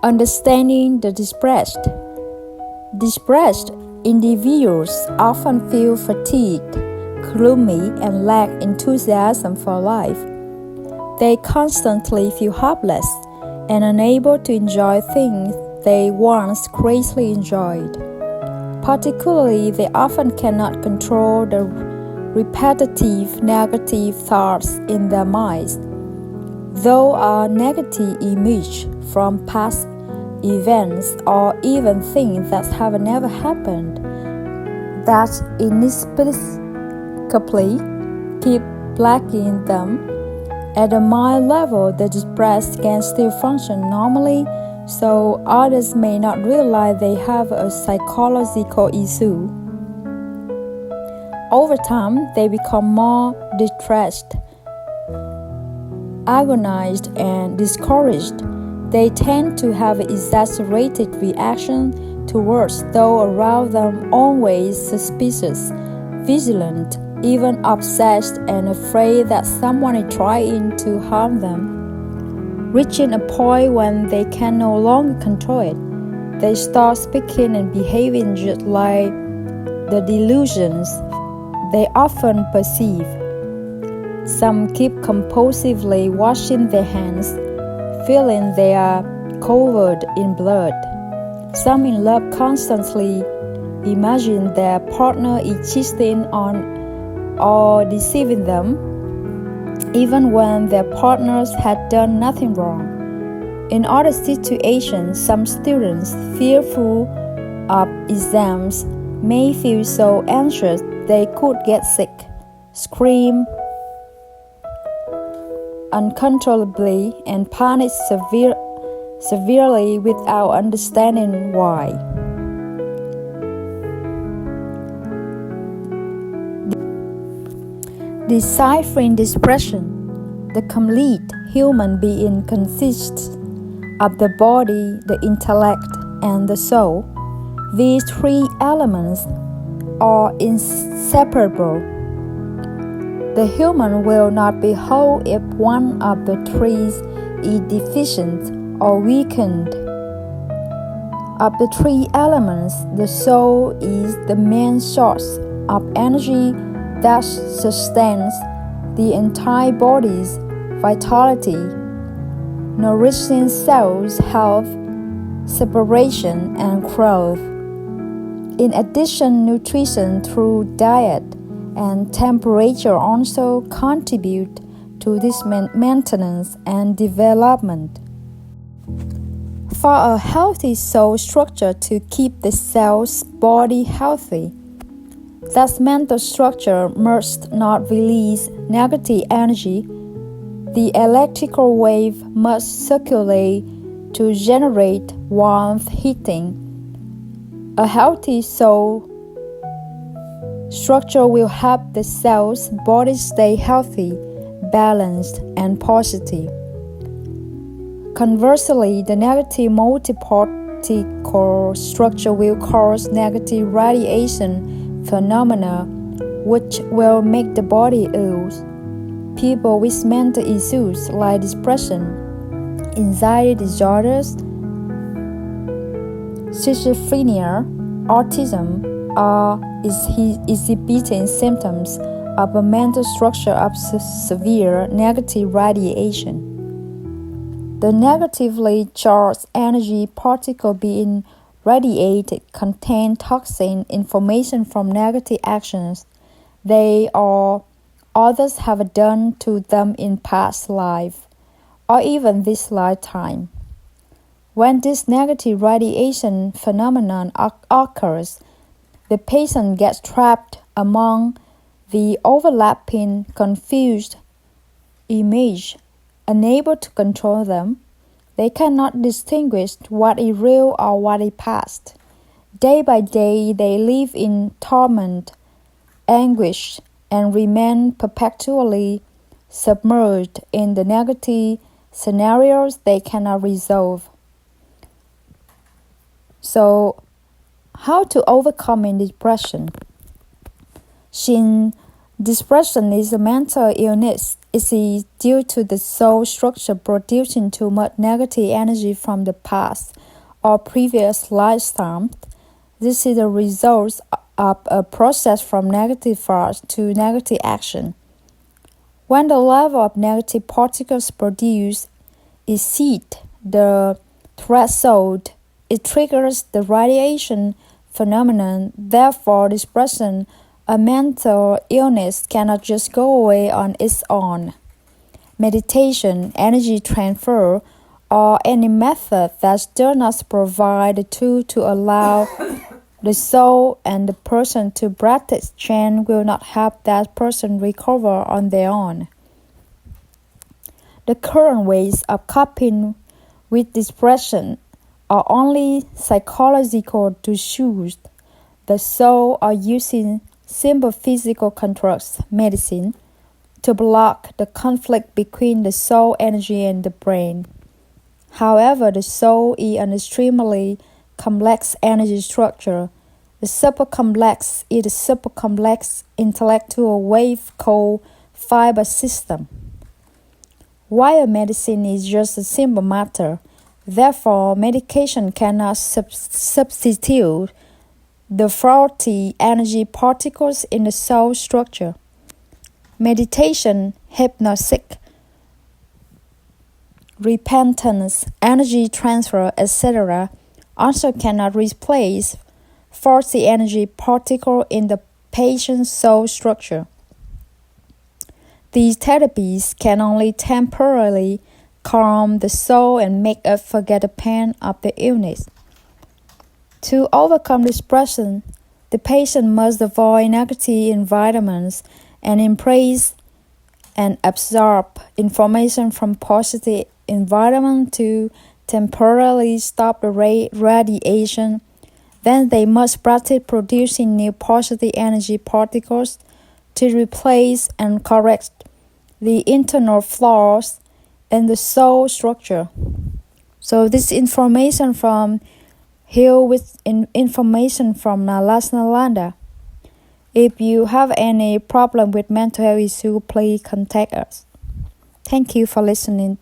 Understanding the depressed. Depressed individuals often feel fatigued, gloomy, and lack enthusiasm for life. They constantly feel hopeless and unable to enjoy things they once greatly enjoyed. Particularly, they often cannot control the repetitive negative thoughts in their minds. Though a negative image from past events or even things that have never happened, that inexplicably keep plaguing them. At a mind level, the depressed can still function normally, so others may not realize they have a psychological issue. Over time, they become more distressed, agonized, and discouraged. They tend to have exaggerated reaction towards those around them, always suspicious, vigilant, even obsessed and afraid that someone is trying to harm them. Reaching a point when they can no longer control it, they start speaking and behaving just like the delusions they often perceive. Some keep compulsively washing their hands, feeling they are covered in blood. Some in love constantly imagine their partner is cheating on or deceiving them, even when their partners had done nothing wrong. In other situations, some students, fearful of exams, may feel so anxious they could get sick, scream uncontrollably, and panic severely without understanding why. Deciphering depression. The complete human being consists of the body, the intellect, and the soul. These three elements are inseparable. The human will not be whole if one of the three is deficient or weakened. Of the three elements, the soul is the main source of energy that sustains the entire body's vitality, nourishing cells' health, separation, and growth. In addition, nutrition through diet and temperature also contribute to this maintenance and development. For a healthy soul structure to keep the cell's body healthy, that mental structure must not release negative energy. The electrical wave must circulate to generate warmth heating. A healthy soul structure will help the cell's body stay healthy, balanced, and positive. Conversely, the negative multiparticle structure will cause negative radiation phenomena which will make the body ill. People with mental issues like depression, anxiety disorders, schizophrenia, autism are exhibiting symptoms of a mental structure of severe negative radiation. The negatively charged energy particle being radiated contain toxic information from negative actions they or others have done to them in past life, or even this lifetime. When this negative radiation phenomenon occurs, the patient gets trapped among the overlapping, confused images, unable to control them. They cannot distinguish what is real or what is past. Day by day, they live in torment, anguish, and remain perpetually submerged in the negative scenarios they cannot resolve. So, how to overcome depression? Since depression is a mental illness, Is it due to the soul structure producing too much negative energy from the past or previous lifetimes? This is the result of a process from negative thoughts to negative action. When the level of negative particles produced exceeds the threshold, it triggers the radiation phenomenon. Therefore, this person, a mental illness, cannot just go away on its own. Meditation, energy transfer, or any method that does not provide the tool to allow the soul and the person to practice chant will not help that person recover on their own. The current ways of coping with depression are only psychological to soothe the soul or using simple physical constructs, medicine, to block the conflict between the soul energy and the brain. However, the soul is an extremely complex energy structure. The supercomplex is a supercomplex intellectual wave called fiber system. While medicine is just a simple matter, therefore medication cannot substitute the faulty energy particles in the soul structure. Meditation, hypnosis, repentance, energy transfer, etc. also cannot replace faulty energy particles in the patient's soul structure. These therapies can only temporarily calm the soul and make us forget the pain of the illness. To overcome depression, the patient must avoid negative environments and embrace and absorb information from positive environment to temporarily stop the radiation. Then they must practice producing new positive energy particles to replace and correct the internal flaws in the soul structure. So this information from Heal with information from Nalanda. If you have any problem with mental health issue, please contact us. Thank you for listening.